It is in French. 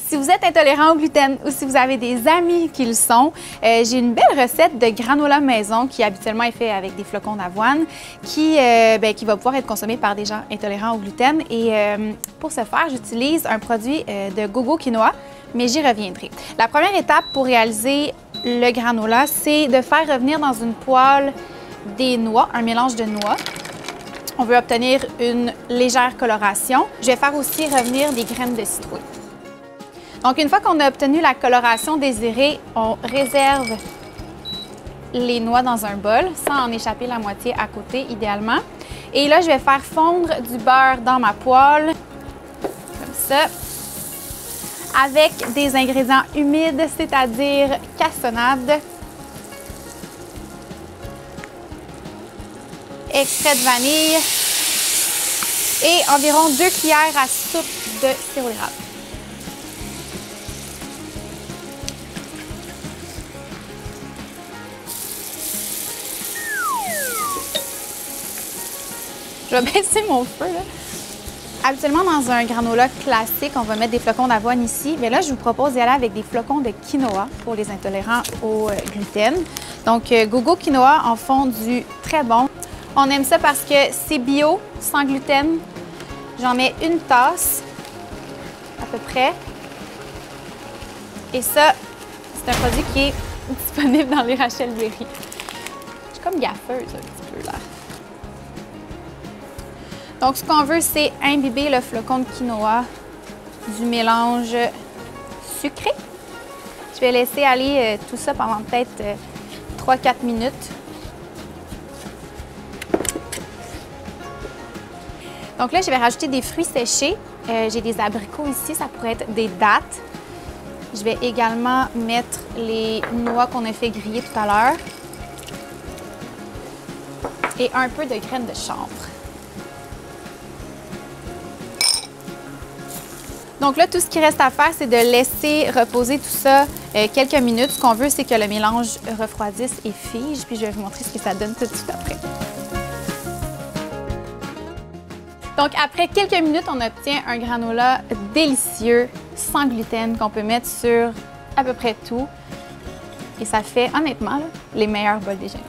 Si vous êtes intolérant au gluten ou si vous avez des amis qui le sont, j'ai une belle recette de granola maison qui habituellement est fait avec des flocons d'avoine qui va pouvoir être consommé par des gens intolérants au gluten. Et pour ce faire, j'utilise un produit de Gogo Quinoa, mais j'y reviendrai. La première étape pour réaliser le granola, c'est de faire revenir dans une poêle des noix, un mélange de noix. On veut obtenir une légère coloration. Je vais faire aussi revenir des graines de citrouille. Donc, une fois qu'on a obtenu la coloration désirée, on réserve les noix dans un bol, sans en échapper la moitié à côté, idéalement. Et là, je vais faire fondre du beurre dans ma poêle, comme ça, avec des ingrédients humides, c'est-à-dire cassonade, extrait de vanille et environ 2 cuillères à soupe de sirop d'érable. Je vais baisser mon feu, là. Habituellement, dans un granola classique, on va mettre des flocons d'avoine ici. Mais là, je vous propose d'y aller avec des flocons de quinoa pour les intolérants au gluten. Donc, Gogo Quinoa en font du très bon. On aime ça parce que c'est bio, sans gluten. J'en mets une tasse, à peu près. Et ça, c'est un produit qui est disponible dans les Rachel Berry. Je suis comme gaffeuse un petit peu, là. Donc, ce qu'on veut, c'est imbiber le flocon de quinoa du mélange sucré. Je vais laisser aller tout ça pendant peut-être 3-4 minutes. Donc là, je vais rajouter des fruits séchés. J'ai des abricots ici, ça pourrait être des dattes. Je vais également mettre les noix qu'on a fait griller tout à l'heure. Et un peu de graines de chanvre. Donc là, tout ce qui reste à faire, c'est de laisser reposer tout ça quelques minutes. Ce qu'on veut, c'est que le mélange refroidisse et fige. Puis je vais vous montrer ce que ça donne tout de suite après. Donc après quelques minutes, on obtient un granola délicieux, sans gluten, qu'on peut mettre sur à peu près tout. Et ça fait, honnêtement, là, les meilleurs bols déjeuner.